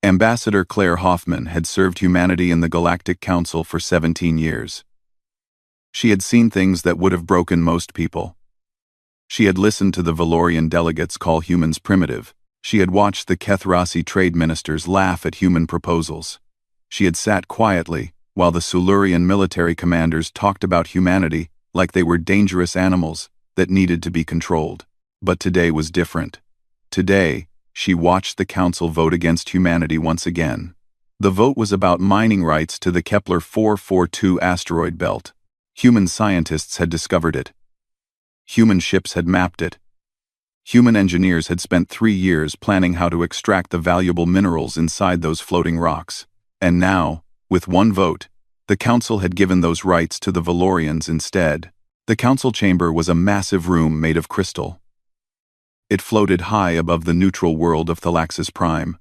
Ambassador Claire Hoffman had served humanity in the Galactic Council for 17 years. She had seen things that would have broken most people. She had listened to the Valorian delegates call humans primitive. She had watched the Kethrasi trade ministers laugh at human proposals. She had sat quietly while the Silurian military commanders talked about humanity like they were dangerous animals that needed to be controlled. But today was different. Today, she watched the council vote against humanity once again. The vote was about mining rights to the Kepler 442 asteroid belt. Human scientists had discovered it. Human ships had mapped it. Human engineers had spent 3 years planning how to extract the valuable minerals inside those floating rocks. And now, with one vote, the council had given those rights to the Valorians instead. The council chamber was a massive room made of crystal. It floated high above the neutral world of Thalaxis Prime.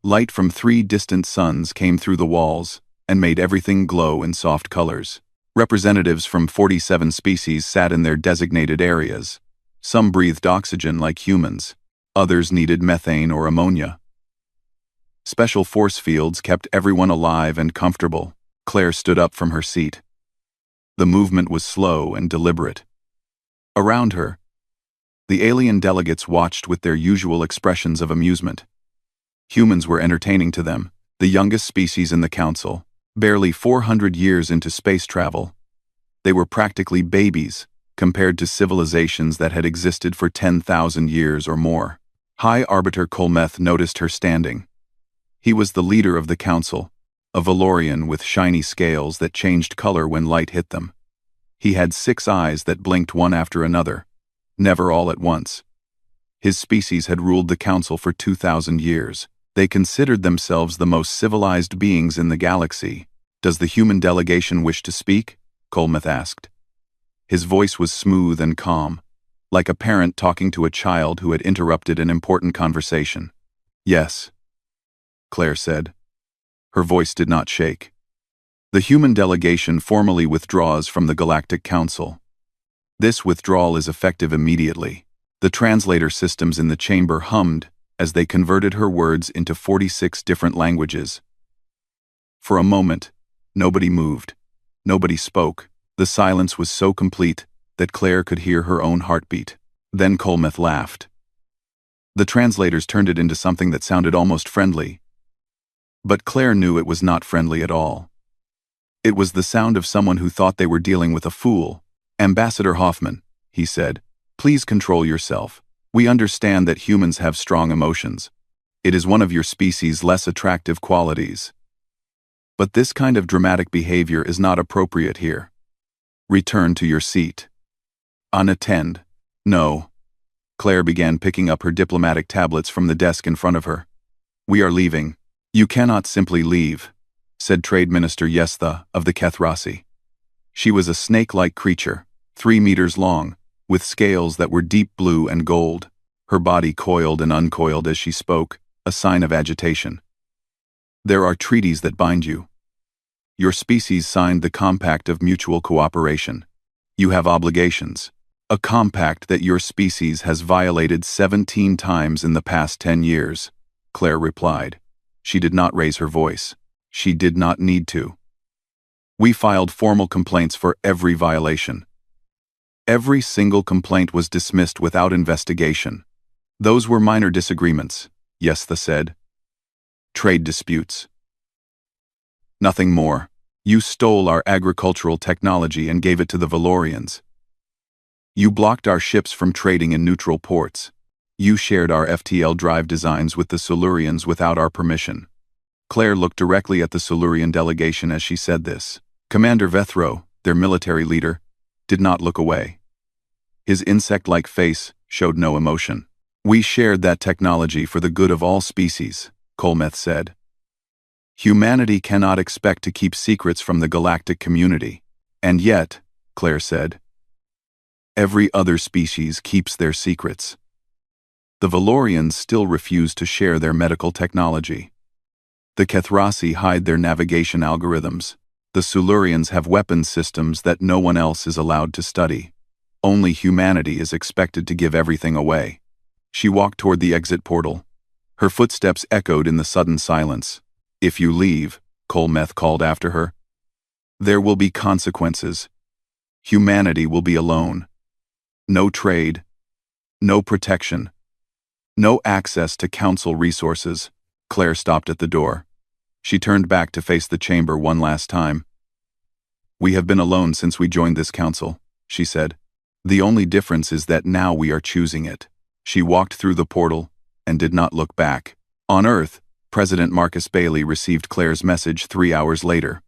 Light from 3 distant suns came through the walls and made everything glow in soft colors. Representatives from 47 species sat in their designated areas. Some breathed oxygen like humans. Others needed methane or ammonia. Special force fields kept everyone alive and comfortable. Claire stood up from her seat. The movement was slow and deliberate. Around her, the alien delegates watched with their usual expressions of amusement. Humans were entertaining to them, the youngest species in the council, barely 400 years into space travel. They were practically babies compared to civilizations that had existed for 10,000 years or more. High Arbiter Kolmeth noticed her standing. He was the leader of the council, a Valorian with shiny scales that changed color when light hit them. He had 6 eyes that blinked one after another, never all at once. His species had ruled the council for 2,000 years. They considered themselves the most civilized beings in the galaxy. "Does the human delegation wish to speak?" Kolmeth asked. His voice was smooth and calm, like a parent talking to a child who had interrupted an important conversation. "Yes," Claire said. Her voice did not shake. The human delegation formally withdraws from the Galactic Council. This withdrawal is effective immediately. The translator systems in the chamber hummed as they converted her words into 46 different languages. For a moment, nobody moved. Nobody spoke. The silence was so complete that Claire could hear her own heartbeat. Then Kolmeth laughed. The translators turned it into something that sounded almost friendly. But Claire knew it was not friendly at all. It was the sound of someone who thought they were dealing with a fool. "Ambassador Hoffman," he said, "please control yourself. We understand that humans have strong emotions. It is one of your species' less attractive qualities. But this kind of dramatic behavior is not appropriate here. Return to your seat." "Unattend." "No." Claire began picking up her diplomatic tablets from the desk in front of her. "We are leaving." "You cannot simply leave," said Trade Minister Yestha of the Kethrasi. She was a snake-like creature, 3 meters long, with scales that were deep blue and gold. Her body coiled and uncoiled as she spoke, a sign of agitation. "There are treaties that bind you. Your species signed the Compact of Mutual Cooperation. You have obligations. A compact that your species has violated 17 times in the past 10 years, Claire replied. She did not raise her voice. She did not need to. "We filed formal complaints for every violation. Every single complaint was dismissed without investigation. Those were minor disagreements," Yestha said. "Trade disputes. Nothing more. You stole our agricultural technology and gave it to the Valorians. You blocked our ships from trading in neutral ports. You shared our FTL drive designs with the Silurians without our permission." Claire looked directly at the Silurian delegation as she said this. Commander Vethro, their military leader, did not look away. His insect-like face showed no emotion. "We shared that technology for the good of all species," Kolmeth said. "Humanity cannot expect to keep secrets from the galactic community. And yet," Claire said, "every other species keeps their secrets. The Valorians still refuse to share their medical technology. The Kethrasi hide their navigation algorithms. The Silurians have weapons systems that no one else is allowed to study. Only humanity is expected to give everything away." She walked toward the exit portal. Her footsteps echoed in the sudden silence. "If you leave," Kolmeth called after her, "there will be consequences. Humanity will be alone. No trade, no protection, no access to council resources." Claire stopped at the door. She turned back to face the chamber one last time. "We have been alone since we joined this council," she said. "The only difference is that now we are choosing it." She walked through the portal and did not look back. On Earth, President Marcus Bailey received Claire's message 3 hours later.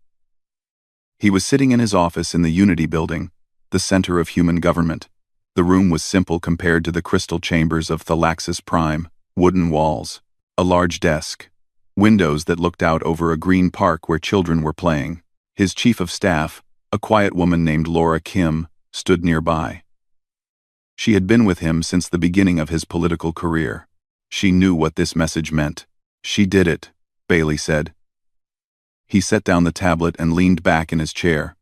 He was sitting in his office in the Unity Building, the center of human government. The room was simple compared to the crystal chambers of Thalaxis Prime: wooden walls, a large desk, windows that looked out over a green park where children were playing. His chief of staff, a quiet woman named Laura Kim, stood nearby. She had been with him since the beginning of his political career. She knew what this message meant. "She did it," Bailey said. He set down the tablet and leaned back in his chair.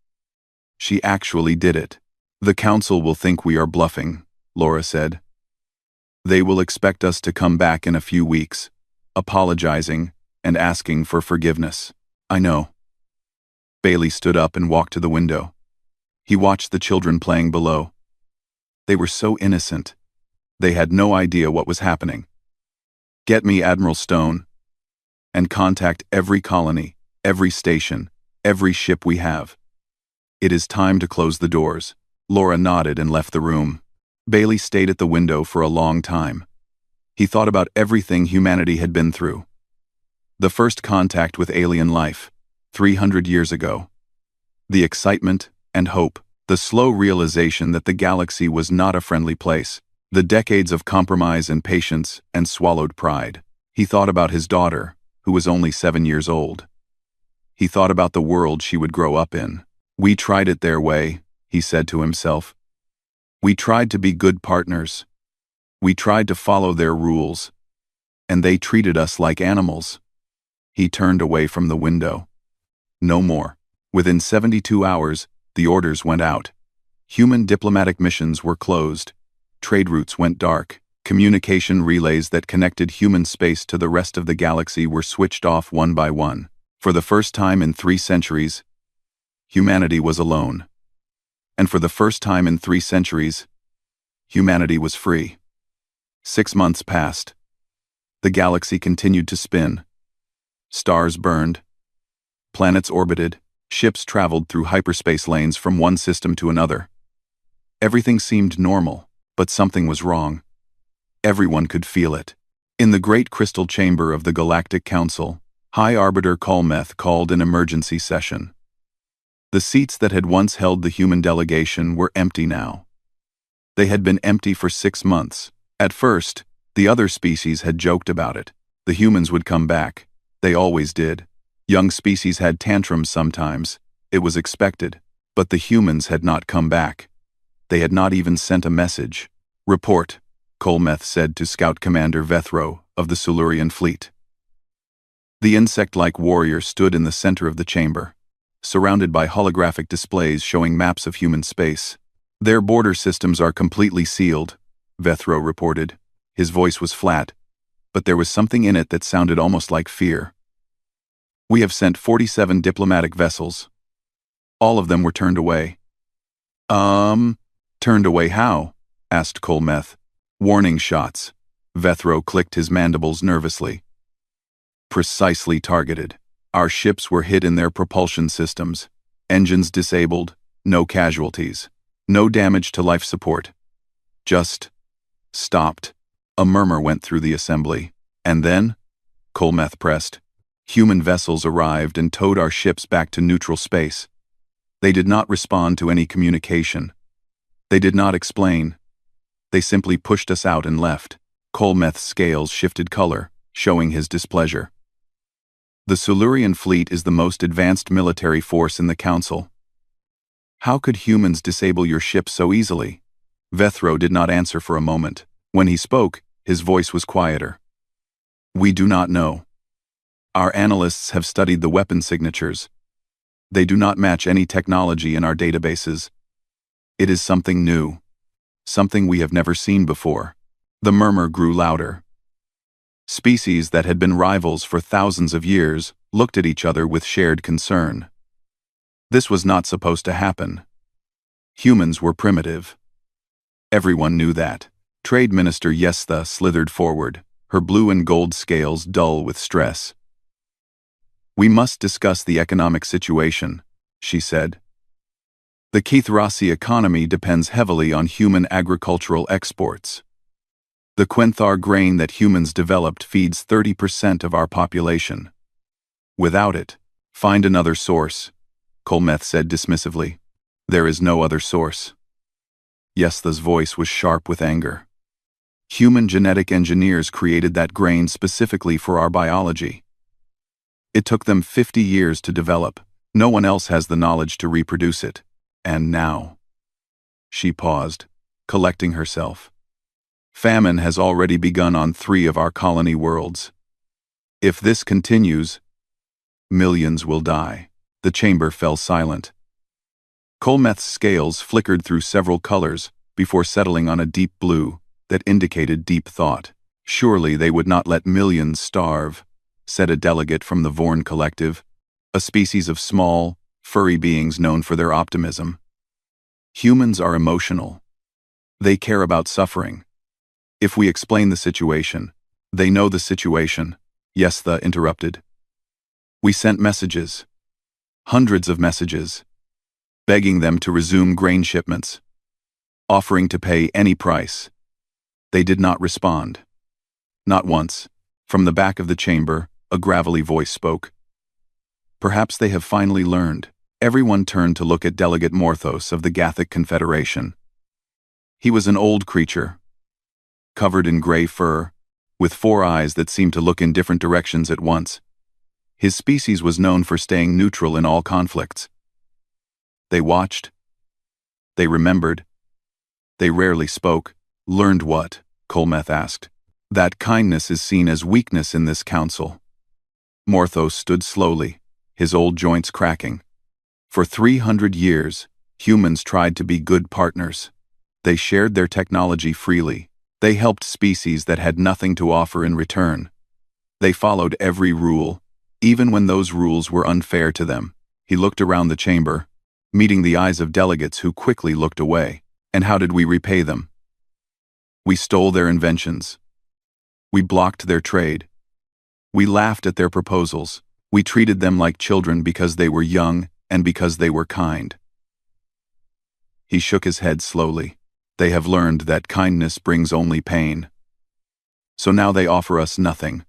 "She actually did it." "The council will think we are bluffing," Laura said. "They will expect us to come back in a few weeks, apologizing and asking for forgiveness." "I know." Bailey stood up and walked to the window. He watched the children playing below. They were so innocent. They had no idea what was happening. "Get me Admiral Stone, and contact every colony, every station, every ship we have. It is time to close the doors." Laura nodded and left the room. Bailey stayed at the window for a long time. He thought about everything humanity had been through. The first contact with alien life, 300 years ago. The excitement and hope. The slow realization that the galaxy was not a friendly place. The decades of compromise and patience and swallowed pride. He thought about his daughter, who was only 7 years old. He thought about the world she would grow up in. "We tried it their way," he said to himself. "We tried to be good partners. We tried to follow their rules. And they treated us like animals." He turned away from the window. No more. Within 72 hours, the orders went out. Human diplomatic missions were closed. Trade routes went dark. Communication relays that connected human space to the rest of the galaxy were switched off one by one. For the first time in 3 centuries, humanity was alone. And for the first time in 3 centuries, humanity was free. 6 months passed. The galaxy continued to spin. Stars burned. Planets orbited. Ships traveled through hyperspace lanes from one system to another. Everything seemed normal, but something was wrong. Everyone could feel it. In the great crystal chamber of the Galactic Council, High Arbiter Kolmeth called an emergency session. The seats that had once held the human delegation were empty now. They had been empty for 6 months. At first, the other species had joked about it. The humans would come back. They always did. Young species had tantrums sometimes. It was expected. But the humans had not come back. They had not even sent a message. "Report," Kolmeth said to Scout Commander Vethro of the Silurian fleet. The insect-like warrior stood in the center of the chamber, surrounded by holographic displays showing maps of human space. "Their border systems are completely sealed," Vethro reported. His voice was flat, but there was something in it that sounded almost like fear. "We have sent 47 diplomatic vessels. All of them were turned away." Turned away how?" asked Kolmeth. "Warning shots." Vethro clicked his mandibles nervously. "Precisely targeted. Our ships were hit in their propulsion systems. Engines disabled, no casualties. No damage to life support. Just stopped." A murmur went through the assembly. "And then?" Kolmeth pressed. "Human vessels arrived and towed our ships back to neutral space. They did not respond to any communication. They did not explain. They simply pushed us out and left." Kolmeth's scales shifted color, showing his displeasure. "The Silurian fleet is the most advanced military force in the Council. How could humans disable your ship so easily?" Vethro did not answer for a moment. When he spoke, his voice was quieter. "We do not know. Our analysts have studied the weapon signatures. They do not match any technology in our databases. It is something new. Something we have never seen before." The murmur grew louder. Species that had been rivals for thousands of years looked at each other with shared concern. This was not supposed to happen. Humans were primitive. Everyone knew that. Trade Minister Yestha slithered forward, her blue and gold scales dull with stress. "We must discuss the economic situation," she said. "The Kethrasi economy depends heavily on human agricultural exports. The Quenthar grain that humans developed feeds 30% of our population. Without it, find another source," Kolmeth said dismissively. "There is no other source." Yestha's voice was sharp with anger. "Human genetic engineers created that grain specifically for our biology. It took them 50 years to develop. No one else has the knowledge to reproduce it. And now..." She paused, collecting herself. "Famine has already begun on 3 of our colony worlds. If this continues, millions will die." The chamber fell silent. Kolmeth's scales flickered through several colors before settling on a deep blue that indicated deep thought. "Surely they would not let millions starve," said a delegate from the Vorn Collective, a species of small, furry beings known for their optimism. "Humans are emotional. They care about suffering. If we explain the situation..." "They know the situation," Yestha interrupted. "We sent messages. Hundreds of messages. Begging them to resume grain shipments. Offering to pay any price. They did not respond. Not once." From the back of the chamber, a gravelly voice spoke. "Perhaps they have finally learned." Everyone turned to look at Delegate Morthos of the Gathic Confederation. He was an old creature, covered in gray fur, with 4 eyes that seemed to look in different directions at once. His species was known for staying neutral in all conflicts. They watched. They remembered. They rarely spoke. "Learned what?" Kolmeth asked. "That kindness is seen as weakness in this council." Morthos stood slowly, his old joints cracking. "For 300 years, humans tried to be good partners. They shared their technology freely. They helped species that had nothing to offer in return. They followed every rule, even when those rules were unfair to them." He looked around the chamber, meeting the eyes of delegates who quickly looked away. "And how did we repay them? We stole their inventions. We blocked their trade. We laughed at their proposals. We treated them like children because they were young and because they were kind." He shook his head slowly. "They have learned that kindness brings only pain. So now they offer us nothing.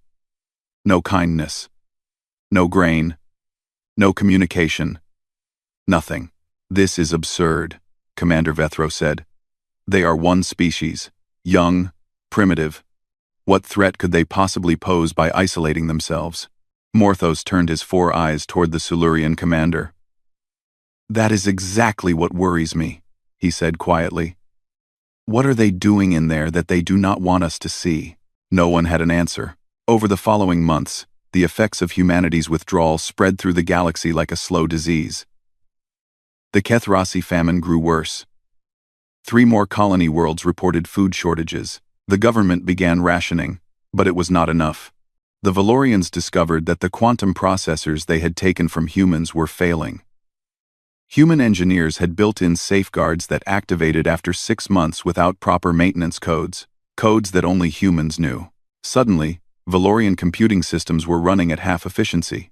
No kindness. No grain. No communication. Nothing." "This is absurd," Commander Vethro said. "They are one species, young, primitive. What threat could they possibly pose by isolating themselves?" Morthos turned his 4 eyes toward the Silurian commander. "That is exactly what worries me," he said quietly. "What are they doing in there that they do not want us to see?" No one had an answer. Over the following months, the effects of humanity's withdrawal spread through the galaxy like a slow disease. The Kethrasi famine grew worse. 3 more colony worlds reported food shortages. The government began rationing, but it was not enough. The Valorians discovered that the quantum processors they had taken from humans were failing. Human engineers had built-in safeguards that activated after 6 months without proper maintenance codes that only humans knew. Suddenly, Valorian computing systems were running at half efficiency.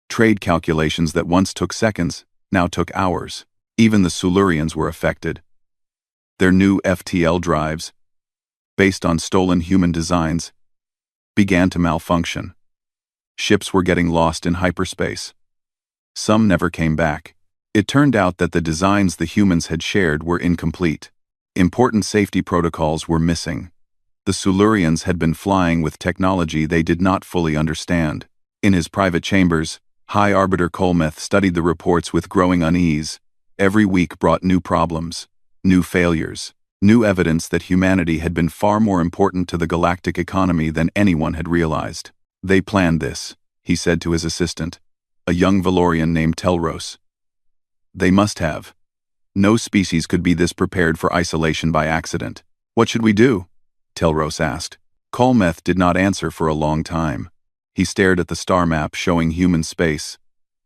Trade calculations that once took seconds now took hours. Even the Silurians were affected. Their new FTL drives, based on stolen human designs, began to malfunction. Ships were getting lost in hyperspace. Some never came back. It turned out that the designs the humans had shared were incomplete. Important safety protocols were missing. The Silurians had been flying with technology they did not fully understand. In his private chambers, High Arbiter Kolmeth studied the reports with growing unease. Every week brought new problems, new failures, new evidence that humanity had been far more important to the galactic economy than anyone had realized. "They planned this," he said to his assistant, a young Valorian named Telros. "They must have. No species could be this prepared for isolation by accident." "What should we do?" Telros asked. Colmeth did not answer for a long time. He stared at the star map showing human space,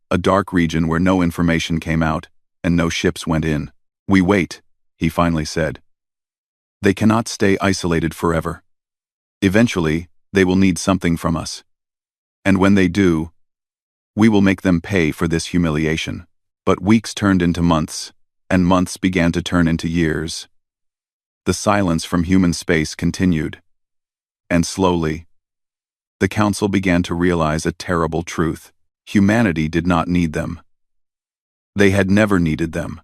a dark region where no information came out and no ships went in. "We wait," he finally said. "They cannot stay isolated forever. Eventually, they will need something from us. And when they do, we will make them pay for this humiliation." But weeks turned into months, and months began to turn into years. The silence from human space continued. And slowly, the Council began to realize a terrible truth. Humanity did not need them. They had never needed them.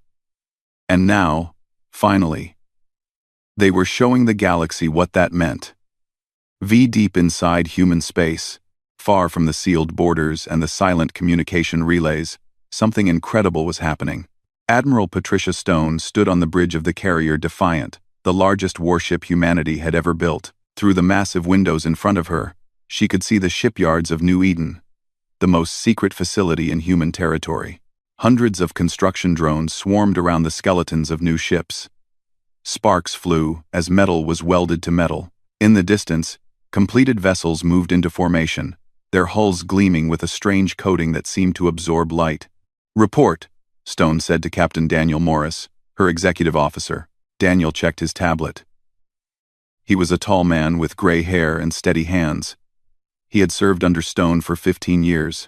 And now, finally, they were showing the galaxy what that meant. Deep inside human space, far from the sealed borders and the silent communication relays, something incredible was happening. Admiral Patricia Stone stood on the bridge of the carrier Defiant, the largest warship humanity had ever built. Through the massive windows in front of her, she could see the shipyards of New Eden, the most secret facility in human territory. Hundreds of construction drones swarmed around the skeletons of new ships. Sparks flew as metal was welded to metal. In the distance, completed vessels moved into formation, their hulls gleaming with a strange coating that seemed to absorb light. "Report," Stone said to Captain Daniel Morris, her executive officer. Daniel checked his tablet. He was a tall man with gray hair and steady hands. He had served under Stone for 15 years.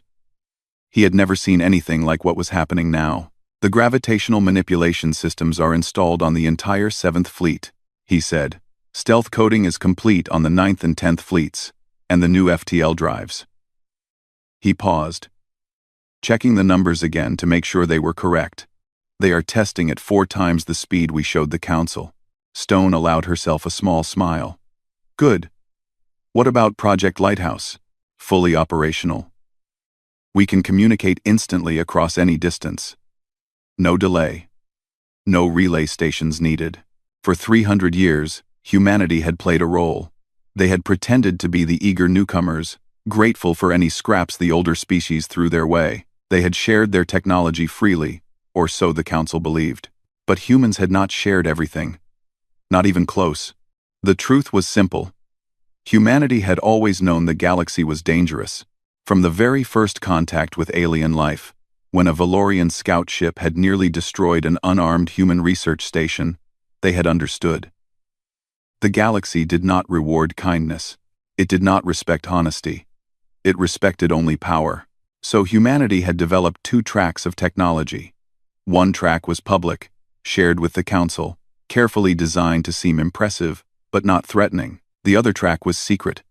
He had never seen anything like what was happening now. "The gravitational manipulation systems are installed on the entire 7th Fleet," he said. "Stealth coding is complete on the 9th and 10th Fleets, and the new FTL drives." He paused, checking the numbers again to make sure they were correct. "They are testing at 4 times the speed we showed the Council." Stone allowed herself a small smile. "Good. What about Project Lighthouse?" "Fully operational. We can communicate instantly across any distance. No delay. No relay stations needed." For 300 years, humanity had played a role. They had pretended to be the eager newcomers, grateful for any scraps the older species threw their way. They had shared their technology freely, or so the Council believed. But humans had not shared everything. Not even close. The truth was simple. Humanity had always known the galaxy was dangerous. From the very first contact with alien life, when a Valorian scout ship had nearly destroyed an unarmed human research station, they had understood. The galaxy did not reward kindness. It did not respect honesty. It respected only power. So humanity had developed 2 tracks of technology. One track was public, shared with the Council, carefully designed to seem impressive, but not threatening. The other track was secret,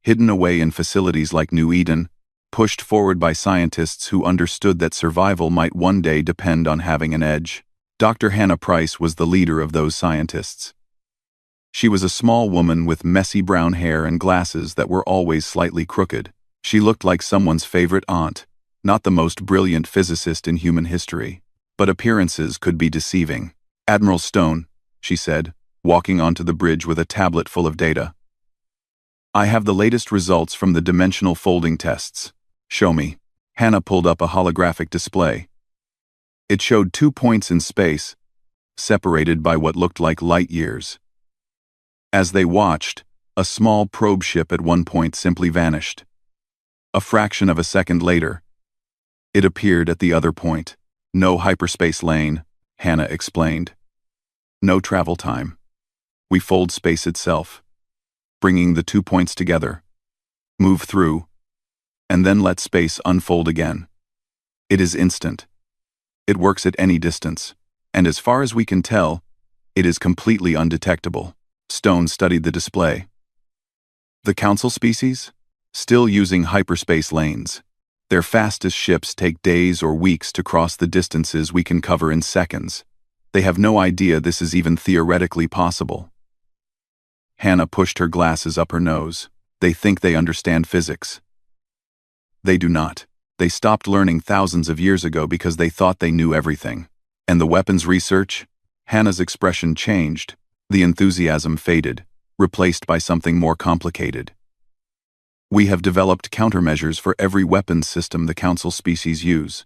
hidden away in facilities like New Eden, pushed forward by scientists who understood that survival might one day depend on having an edge. Dr. Hannah Price was the leader of those scientists. She was a small woman with messy brown hair and glasses that were always slightly crooked. She looked like someone's favorite aunt, not the most brilliant physicist in human history. But appearances could be deceiving. "Admiral Stone," she said, walking onto the bridge with a tablet full of data. "I have the latest results from the dimensional folding tests." "Show me." Hannah pulled up a holographic display. It showed 2 points in space, separated by what looked like light years. As they watched, a small probe ship at one point simply vanished. A fraction of a second later, it appeared at the other point. "No hyperspace lane," Hannah explained. "No travel time. We fold space itself, bringing the 2 points together, move through, and then let space unfold again. It is instant. It works at any distance, and as far as we can tell, it is completely undetectable." Stone studied the display. "The Council species? Still using hyperspace lanes. Their fastest ships take days or weeks to cross the distances we can cover in seconds. They have no idea this is even theoretically possible." Hannah pushed her glasses up her nose. "They think they understand physics. They do not. They stopped learning thousands of years ago because they thought they knew everything. And the weapons research?" Hannah's expression changed. The enthusiasm faded, replaced by something more complicated. "We have developed countermeasures for every weapons system the Council species use.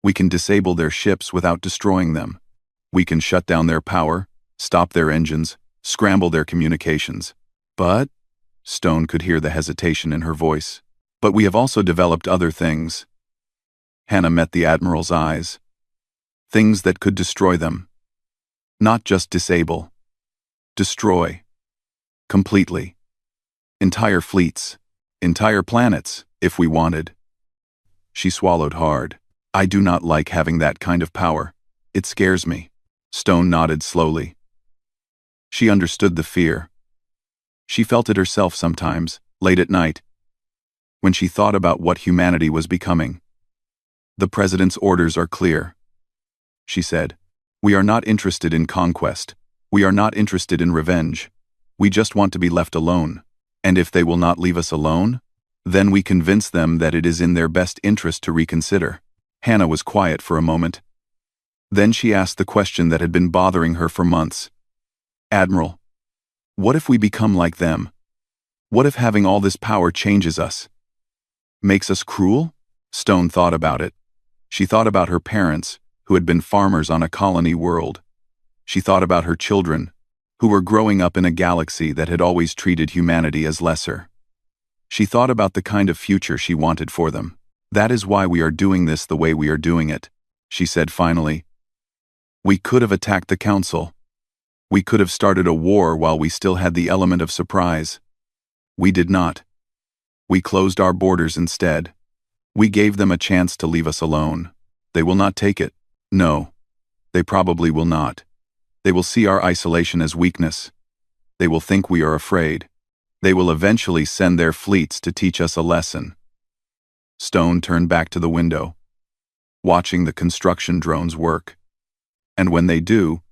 We can disable their ships without destroying them. We can shut down their power, stop their engines, scramble their communications. But Stone could hear the hesitation in her voice. But we have also developed other things. Hannah met the Admiral's eyes. Things that could destroy them. Not just disable. Destroy. Completely. Entire fleets. Entire planets, if we wanted. She swallowed hard. I do not like having that kind of power. It scares me. Stone nodded slowly. She understood the fear. She felt it herself sometimes, late at night, when she thought about what humanity was becoming. The President's orders are clear, she said. We are not interested in conquest. We are not interested in revenge. We just want to be left alone. And if they will not leave us alone, then we convince them that it is in their best interest to reconsider. Hannah was quiet for a moment. Then she asked the question that had been bothering her for months. Admiral, what if we become like them? What if having all this power changes us? Makes us cruel? Stone thought about it. She thought about her parents, who had been farmers on a colony world. She thought about her children, who were growing up in a galaxy that had always treated humanity as lesser. She thought about the kind of future she wanted for them. That is why we are doing this the way we are doing it, she said finally. We could have attacked the Council. We could have started a war while we still had the element of surprise. We did not. We closed our borders instead. We gave them a chance to leave us alone. They will not take it. No. They probably will not. They will see our isolation as weakness. They will think we are afraid. They will eventually send their fleets to teach us a lesson. Stone turned back to the window, watching the construction drones work. And when they do,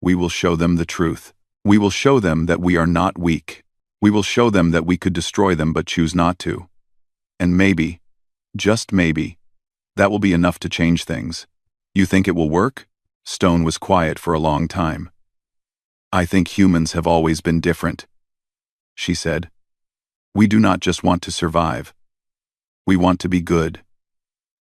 we will show them the truth. We will show them that we are not weak. We will show them that we could destroy them but choose not to. And maybe, just maybe, that will be enough to change things. You think it will work? Stone was quiet for a long time. I think humans have always been different, she said. We do not just want to survive. We want to be good.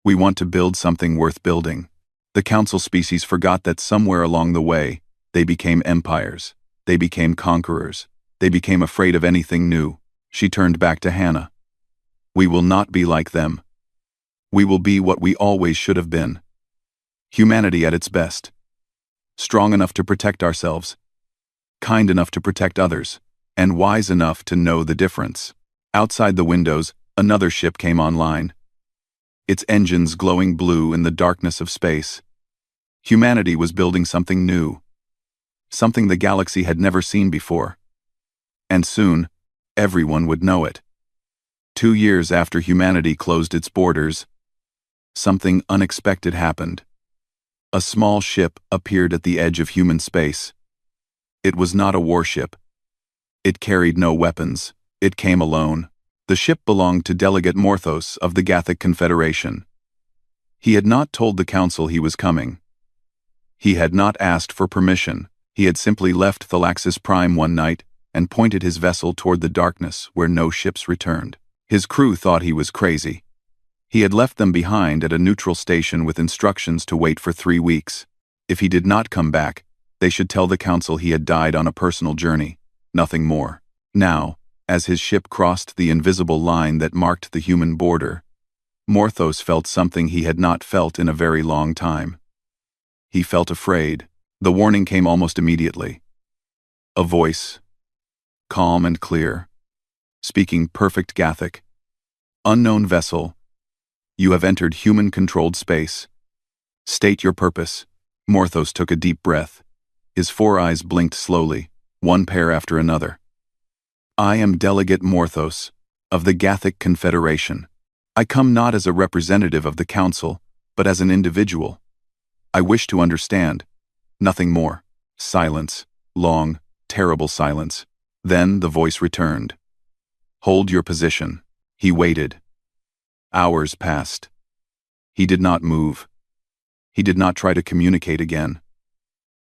We want to build something worth building. The Council species forgot that somewhere along the way, they became empires. They became conquerors. They became afraid of anything new. She turned back to Hannah. We will not be like them. We will be what we always should have been. Humanity at its best. Strong enough to protect ourselves. Kind enough to protect others. And wise enough to know the difference. Outside the windows, another ship came online. Its engines glowing blue in the darkness of space. Humanity was building something new. Something the galaxy had never seen before. And soon, everyone would know it. 2 years after humanity closed its borders, something unexpected happened. A small ship appeared at the edge of human space. It was not a warship. It carried no weapons. It came alone. The ship belonged to Delegate Morthos of the Gathic Confederation. He had not told the Council he was coming. He had not asked for permission. He had simply left Thalaxis Prime one night and pointed his vessel toward the darkness where no ships returned. His crew thought he was crazy. He had left them behind at a neutral station with instructions to wait for 3 weeks. If he did not come back, they should tell the Council he had died on a personal journey, nothing more. Now, as his ship crossed the invisible line that marked the human border, Morthos felt something he had not felt in a very long time. He felt afraid. The warning came almost immediately. A voice, calm and clear, speaking perfect Gathic. Unknown vessel, you have entered human-controlled space. State your purpose. Morthos took a deep breath. His 4 eyes blinked slowly, one pair after another. I am Delegate Morthos, of the Gathic Confederation. I come not as a representative of the Council, but as an individual. I wish to understand. Nothing more. Silence. Long, terrible silence. Then the voice returned. Hold your position. He waited. Hours passed. He did not move. He did not try to communicate again.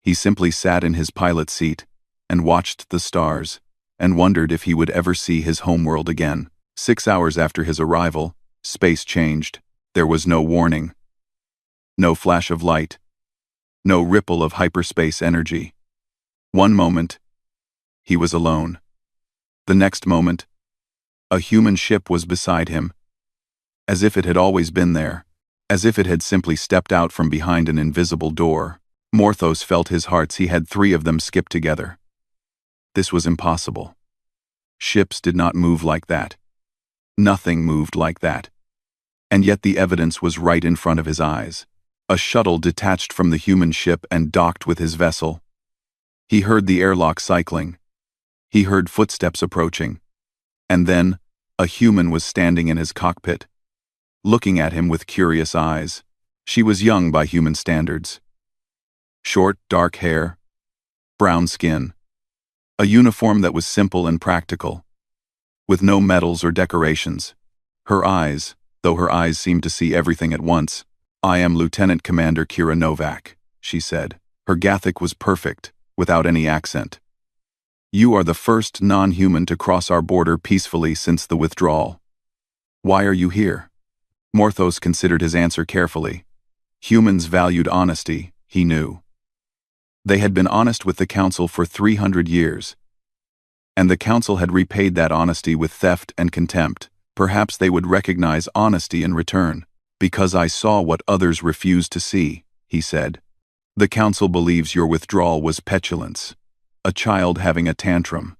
He simply sat in his pilot seat and watched the stars and wondered if he would ever see his homeworld again. 6 hours after his arrival, space changed. There was no warning. No flash of light. No ripple of hyperspace energy. One moment, he was alone. The next moment, a human ship was beside him, as if it had always been there, as if it had simply stepped out from behind an invisible door. Morthos felt his hearts. He had 3 of them skip together. This was impossible. Ships did not move like that. Nothing moved like that. And yet the evidence was right in front of his eyes. A shuttle detached from the human ship and docked with his vessel. He heard the airlock cycling. He heard footsteps approaching. And then, a human was standing in his cockpit, looking at him with curious eyes. She was young by human standards. Short, dark hair, brown skin. A uniform that was simple and practical, with no medals or decorations. Her eyes, though her eyes seemed to see everything at once. "I am Lieutenant Commander Kira Novak," she said. Her Gathic was perfect, without any accent. "You are the first non-human to cross our border peacefully since the withdrawal. Why are you here?" Morthos considered his answer carefully. Humans valued honesty, he knew. They had been honest with the Council for 300 years. And the Council had repaid that honesty with theft and contempt. Perhaps they would recognize honesty in return. "Because I saw what others refused to see," he said. "The Council believes your withdrawal was petulance, a child having a tantrum.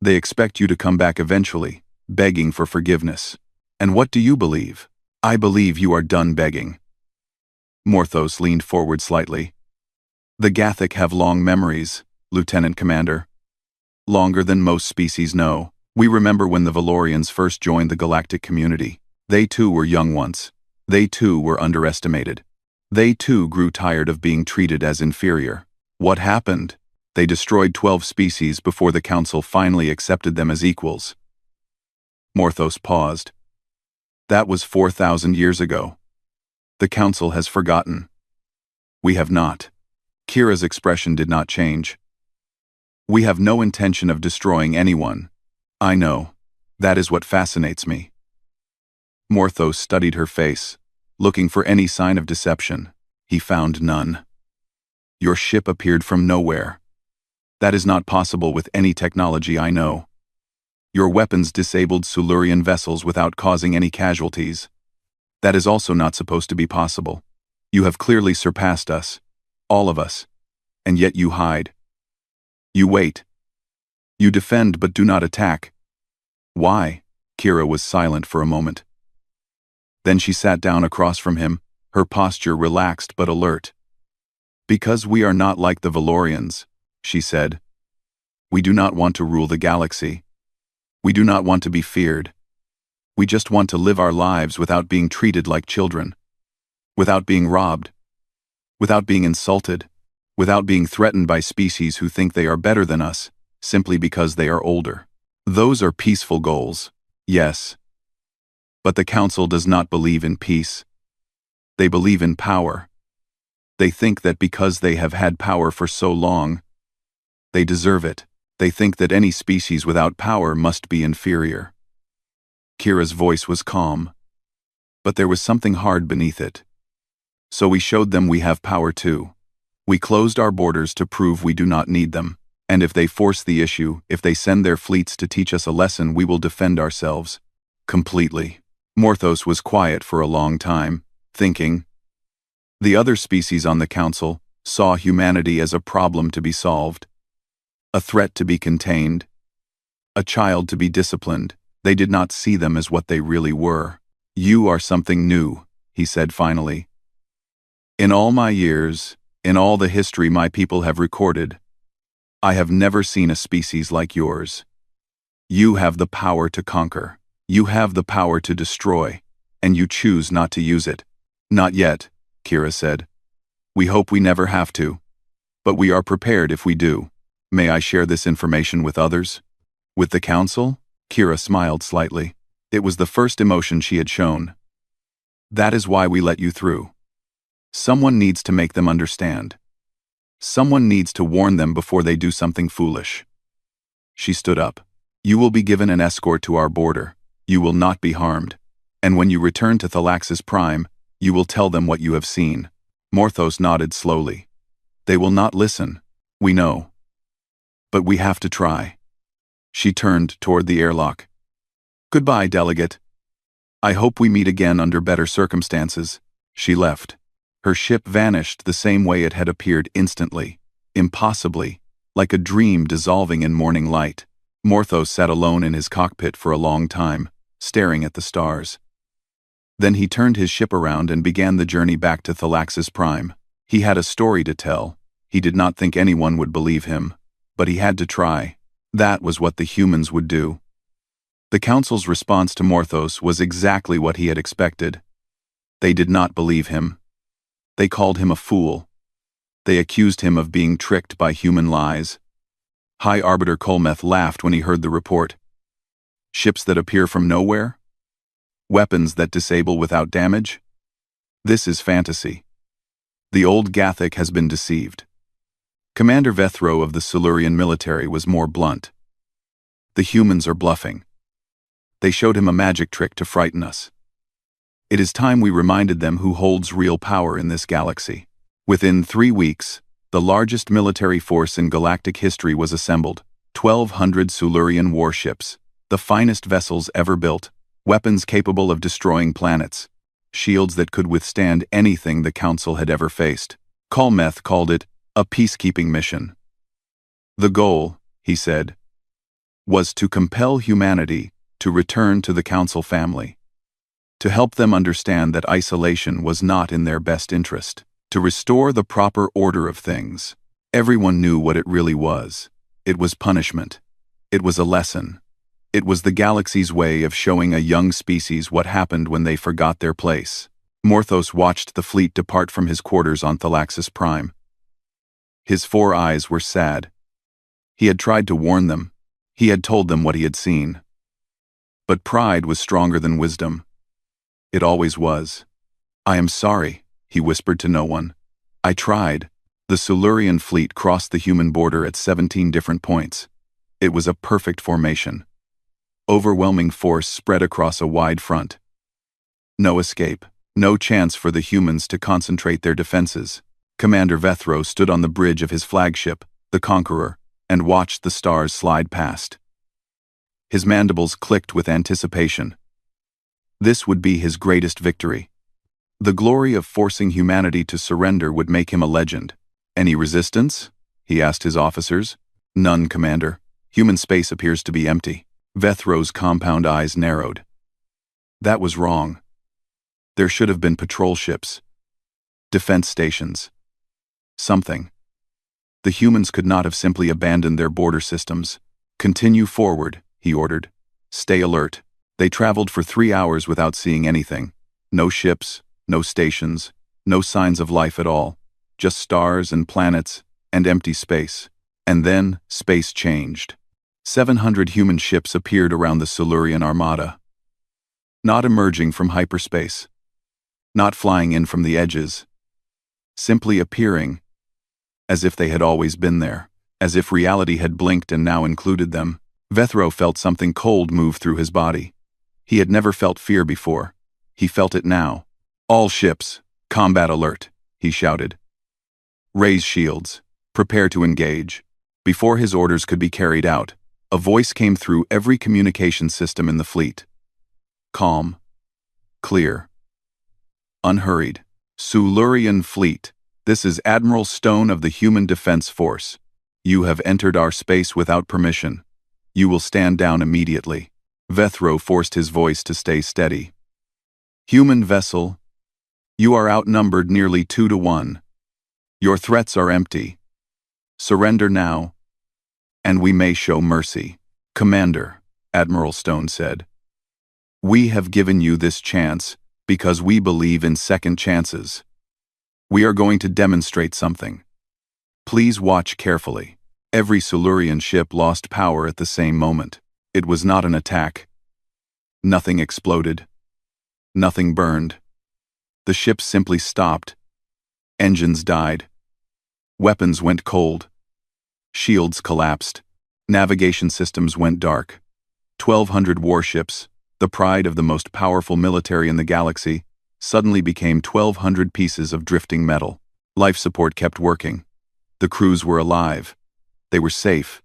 They expect you to come back eventually, begging for forgiveness. And what do you believe?" "I believe you are done begging." Morthos leaned forward slightly. "The Gathic have long memories, Lieutenant Commander. Longer than most species know. We remember when the Valorians first joined the galactic community. They too were young once. They too were underestimated. They too grew tired of being treated as inferior. What happened? They destroyed 12 species before the Council finally accepted them as equals." Morthos paused. "That was 4,000 years ago. The Council has forgotten. We have not." Kira's expression did not change. "We have no intention of destroying anyone. I know. That is what fascinates me." Morthos studied her face, looking for any sign of deception. He found none. "Your ship appeared from nowhere. That is not possible with any technology I know. Your weapons disabled Silurian vessels without causing any casualties. That is also not supposed to be possible. You have clearly surpassed us, all of us, and yet you hide. You wait. You defend but do not attack. Why?" Kira was silent for a moment. Then she sat down across from him, her posture relaxed but alert. "Because we are not like the Valorians," she said. "We do not want to rule the galaxy. We do not want to be feared. We just want to live our lives without being treated like children, without being robbed, without being insulted, without being threatened by species who think they are better than us, simply because they are older. Those are peaceful goals, yes. But the Council does not believe in peace. They believe in power. They think that because they have had power for so long, they deserve it. They think that any species without power must be inferior." Kira's voice was calm, but there was something hard beneath it. "So we showed them we have power too. We closed our borders to prove we do not need them. And if they force the issue, if they send their fleets to teach us a lesson, we will defend ourselves. Completely." Morthos was quiet for a long time, thinking. The other species on the Council saw humanity as a problem to be solved, a threat to be contained, a child to be disciplined. They did not see them as what they really were. "You are something new," he said finally. "In all my years, in all the history my people have recorded, I have never seen a species like yours. You have the power to conquer. You have the power to destroy, and you choose not to use it." "Not yet," Kira said. "We hope we never have to. But we are prepared if we do. May I share this information with others?" "With the Council?" Kira smiled slightly. It was the first emotion she had shown. "That is why we let you through. Someone needs to make them understand. Someone needs to warn them before they do something foolish." She stood up. "You will be given an escort to our border. You will not be harmed. And when you return to Thalaxis Prime, you will tell them what you have seen." Morthos nodded slowly. "They will not listen. We know. But we have to try." She turned toward the airlock. "Goodbye, delegate. I hope we meet again under better circumstances." She left. Her ship vanished the same way it had appeared, instantly, impossibly, like a dream dissolving in morning light. Morthos sat alone in his cockpit for a long time, staring at the stars. Then he turned his ship around and began the journey back to Thalaxis Prime. He had a story to tell. He did not think anyone would believe him, but he had to try. That was what the humans would do. The Council's response to Morthos was exactly what he had expected. They did not believe him. They called him a fool. They accused him of being tricked by human lies. High Arbiter Kolmeth laughed when he heard the report. Ships that appear from nowhere? Weapons that disable without damage? This is fantasy. The old Gathic has been deceived. Commander Vethro of the Silurian military was more blunt. The humans are bluffing. They showed him a magic trick to frighten us. It is time we reminded them who holds real power in this galaxy. Within 3 weeks, the largest military force in galactic history was assembled. 1,200 Silurian warships, the finest vessels ever built, weapons capable of destroying planets, shields that could withstand anything the Council had ever faced. Kolmeth called it a peacekeeping mission. The goal, he said, was to compel humanity to return to the Council family, to help them understand that isolation was not in their best interest, to restore the proper order of things. Everyone knew what it really was. It was punishment. It was a lesson. It was the galaxy's way of showing a young species what happened when they forgot their place. Morthos watched the fleet depart from his quarters on Thalaxis Prime. His 4 eyes were sad. He had tried to warn them. He had told them what he had seen. But pride was stronger than wisdom. It always was. "I am sorry," he whispered to no one. "I tried." The Silurian fleet crossed the human border at 17 different points. It was a perfect formation. Overwhelming force spread across a wide front. No escape, no chance for the humans to concentrate their defenses. Commander Vethro stood on the bridge of his flagship, the Conqueror, and watched the stars slide past. His mandibles clicked with anticipation. This would be his greatest victory. The glory of forcing humanity to surrender would make him a legend. "Any resistance?" he asked his officers. "None, Commander. Human space appears to be empty." Vethro's compound eyes narrowed. That was wrong. There should have been patrol ships, defense stations, something. The humans could not have simply abandoned their border systems. "Continue forward," he ordered. "Stay alert." They traveled for 3 hours without seeing anything. No ships, no stations, no signs of life at all. Just stars and planets and empty space. And then, space changed. 700 human ships appeared around the Silurian armada. Not emerging from hyperspace. Not flying in from the edges. Simply appearing, as if they had always been there. As if reality had blinked and now included them. Vethro felt something cold move through his body. He had never felt fear before. He felt it now. "All ships, combat alert," he shouted. "Raise shields. Prepare to engage." Before his orders could be carried out, a voice came through every communication system in the fleet. Calm. Clear. Unhurried. "Silurian fleet, this is Admiral Stone of the Human Defense Force. You have entered our space without permission. You will stand down immediately." Vethro forced his voice to stay steady. "Human vessel, you are outnumbered nearly 2 to 1. Your threats are empty. Surrender now, and we may show mercy." "Commander," Admiral Stone said, "we have given you this chance because we believe in second chances. We are going to demonstrate something. Please watch carefully." Every Silurian ship lost power at the same moment. It was not an attack. Nothing exploded. Nothing burned. The ships simply stopped. Engines died. Weapons went cold. Shields collapsed. Navigation systems went dark. 1,200 warships, the pride of the most powerful military in the galaxy, suddenly became 1,200 pieces of drifting metal. Life support kept working. The crews were alive. They were safe.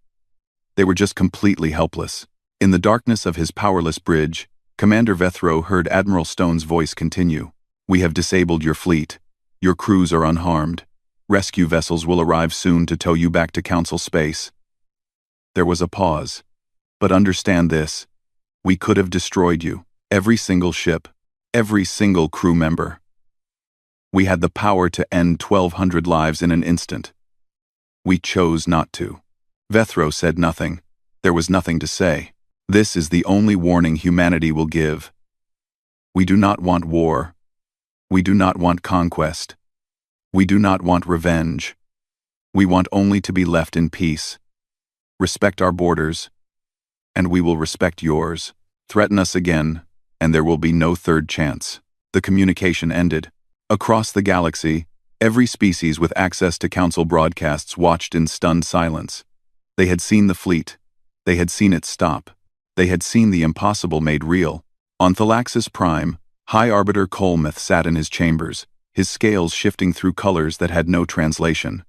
They were just completely helpless. In the darkness of his powerless bridge, Commander Vethro heard Admiral Stone's voice continue. "We have disabled your fleet. Your crews are unharmed. Rescue vessels will arrive soon to tow you back to Council space." There was a pause. "But understand this. We could have destroyed you. Every single ship. Every single crew member. We had the power to end 1,200 lives in an instant. We chose not to." Vethro said nothing. There was nothing to say. "This is the only warning humanity will give. We do not want war. We do not want conquest. We do not want revenge. We want only to be left in peace. Respect our borders, and we will respect yours. Threaten us again, and there will be no third chance." The communication ended. Across the galaxy, every species with access to Council broadcasts watched in stunned silence. They had seen the fleet. They had seen it stop. They had seen the impossible made real. On Thalaxis Prime, High Arbiter Colmeth sat in his chambers, his scales shifting through colors that had no translation.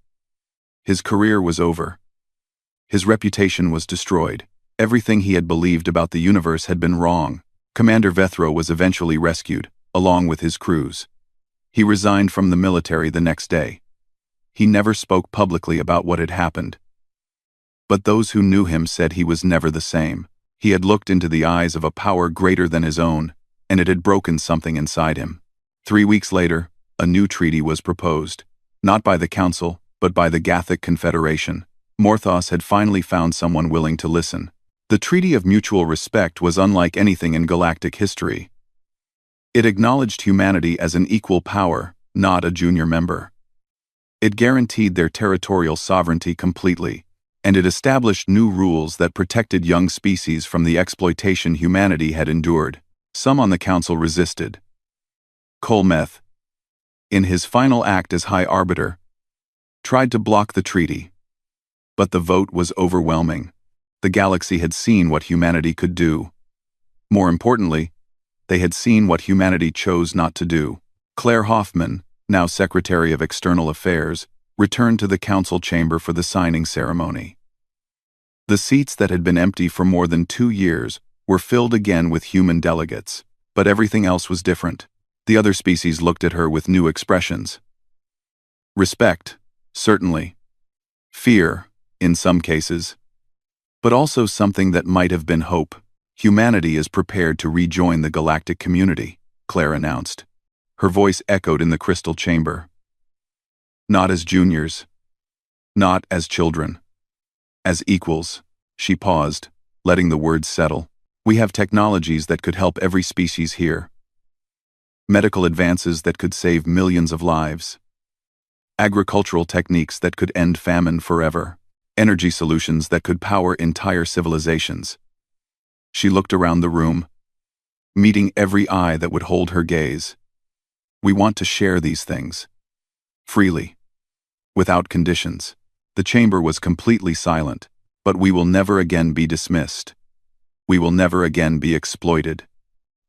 His career was over. His reputation was destroyed. Everything he had believed about the universe had been wrong. Commander Vethro was eventually rescued, along with his crews. He resigned from the military the next day. He never spoke publicly about what had happened. But those who knew him said he was never the same. He had looked into the eyes of a power greater than his own, and it had broken something inside him. 3 weeks later, a new treaty was proposed. Not by the Council, but by the Gathic Confederation. Morthos had finally found someone willing to listen. The Treaty of Mutual Respect was unlike anything in galactic history. It acknowledged humanity as an equal power, not a junior member. It guaranteed their territorial sovereignty completely, and it established new rules that protected young species from the exploitation humanity had endured. Some on the Council resisted. Colmeth, in his final act as High Arbiter, tried to block the treaty. But the vote was overwhelming. The galaxy had seen what humanity could do. More importantly, they had seen what humanity chose not to do. Claire Hoffman, now Secretary of External Affairs, returned to the Council chamber for the signing ceremony. The seats that had been empty for more than 2 years were filled again with human delegates, but everything else was different. The other species looked at her with new expressions. Respect, certainly. Fear, in some cases. But also something that might have been hope. "Humanity is prepared to rejoin the galactic community," Claire announced. Her voice echoed in the crystal chamber. "Not as juniors. Not as children. As equals." She paused, letting the words settle. "We have technologies that could help every species here. Medical advances that could save millions of lives. Agricultural techniques that could end famine forever. Energy solutions that could power entire civilizations." She looked around the room, meeting every eye that would hold her gaze. "We want to share these things. Freely. Without conditions." The chamber was completely silent. "But we will never again be dismissed. We will never again be exploited.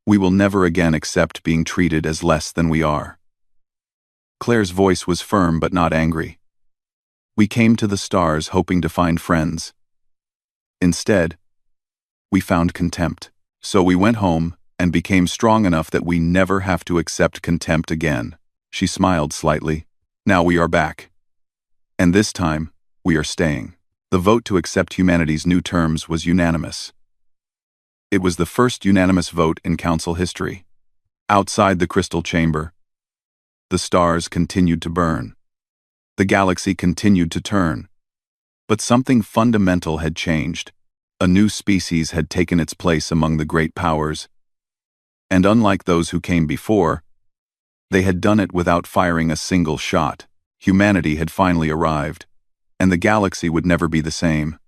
We will never again accept being treated as less than we are." Claire's voice was firm but not angry. "We came to the stars hoping to find friends. Instead, we found contempt. So we went home and became strong enough that we never have to accept contempt again." She smiled slightly. "Now we are back. And this time, we are staying." The vote to accept humanity's new terms was unanimous. It was the first unanimous vote in Council history. Outside the crystal chamber, the stars continued to burn. The galaxy continued to turn. But something fundamental had changed. A new species had taken its place among the great powers. And unlike those who came before, they had done it without firing a single shot. Humanity had finally arrived, and the galaxy would never be the same.